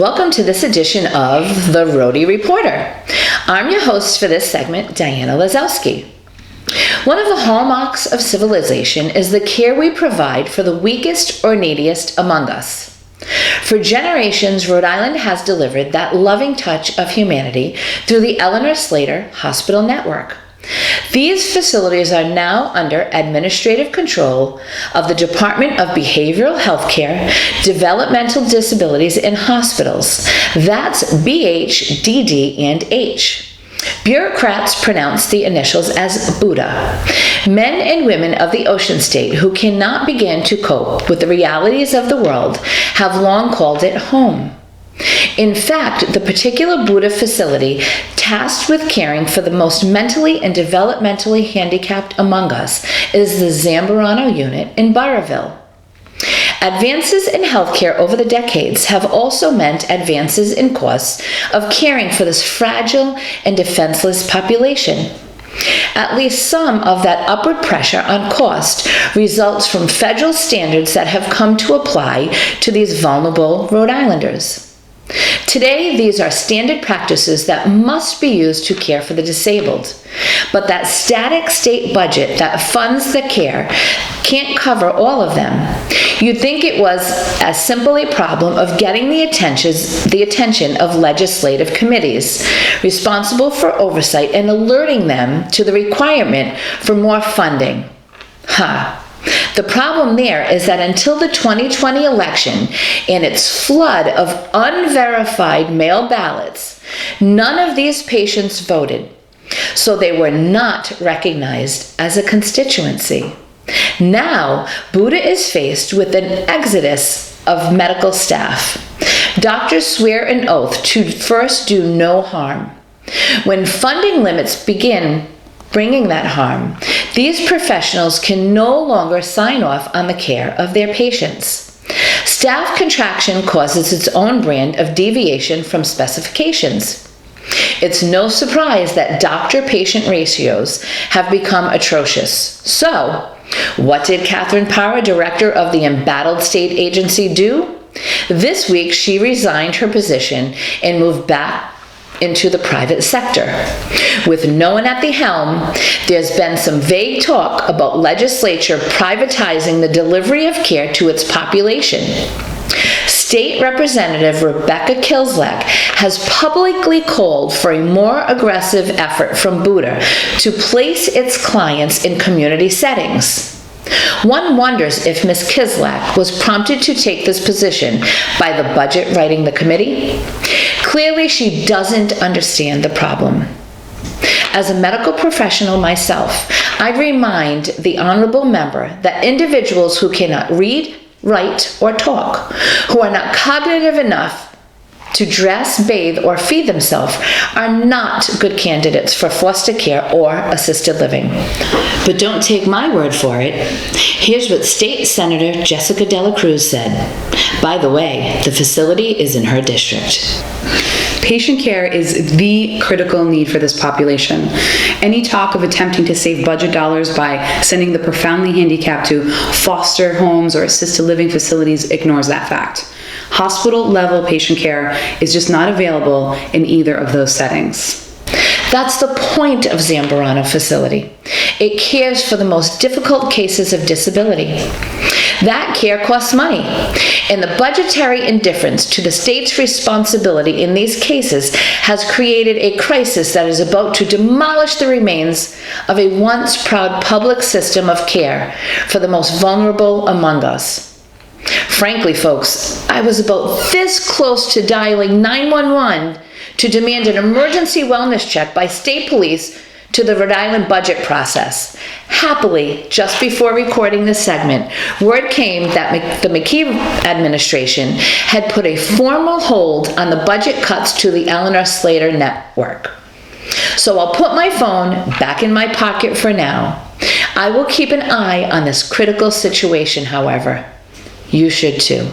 Welcome to this edition of the Rhody Reporter. I'm your host for this segment, Diana Lozowski. One of the hallmarks of civilization is the care we provide for the weakest or neediest among us. For generations, Rhode Island has delivered that loving touch of humanity through the Eleanor Slater Hospital Network. These facilities are now under administrative control of the Department of Behavioral Health Care, Developmental Disabilities and Hospitals. That's BHDD and H. Bureaucrats pronounce the initials as Buddha. Men and women of the Ocean State who cannot begin to cope with the realities of the world have long called it home. In fact, the particular Buddha facility tasked with caring for the most mentally and developmentally handicapped among us is the Zambarano unit in Burrillville. Advances in healthcare over the decades have also meant advances in costs of caring for this fragile and defenseless population. At least some of that upward pressure on cost results from federal standards that have come to apply to these vulnerable Rhode Islanders. Today, these are standard practices that must be used to care for the disabled, but that static state budget that funds the care can't cover all of them. You'd think it was as simple a problem of getting the attention of legislative committees responsible for oversight and alerting them to the requirement for more funding. The problem there is that until the 2020 election and its flood of unverified mail ballots, none of these patients voted, so they were not recognized as a constituency. Now, Buddha is faced with an exodus of medical staff. Doctors swear an oath to first do no harm. When funding limits begin bringing that harm, these professionals can no longer sign off on the care of their patients. Staff contraction causes its own brand of deviation from specifications. It's no surprise that doctor-patient ratios have become atrocious. So, what did Catherine Parra, director of the embattled state agency, do? This week, she resigned her position and moved back into the private sector. With no one at the helm, there's been some vague talk about legislature privatizing the delivery of care to its population. State Representative Rebecca Kilslak has publicly called for a more aggressive effort from Buddha to place its clients in community settings. One wonders if Ms. Kilslak was prompted to take this position by the budget writing the committee. Clearly, she doesn't understand the problem. As a medical professional myself, I'd remind the honorable member that individuals who cannot read, write, or talk, who are not cognitive enough to dress, bathe, or feed themselves, are not good candidates for foster care or assisted living. But don't take my word for it. Here's what State Senator Jessica Dela Cruz said. By the way, the facility is in her district. Patient care is the critical need for this population. Any talk of attempting to save budget dollars by sending the profoundly handicapped to foster homes or assisted living facilities ignores that fact. Hospital-level patient care is just not available in either of those settings. That's the point of Zambarano facility. It cares for the most difficult cases of disability. That care costs money, and the budgetary indifference to the state's responsibility in these cases has created a crisis that is about to demolish the remains of a once proud public system of care for the most vulnerable among us. Frankly, folks, I was about this close to dialing 911 to demand an emergency wellness check by state police to the Rhode Island budget process. Happily, just before recording this segment, word came that the McKee administration had put a formal hold on the budget cuts to the Eleanor Slater network. So I'll put my phone back in my pocket for now. I will keep an eye on this critical situation, however. You should too.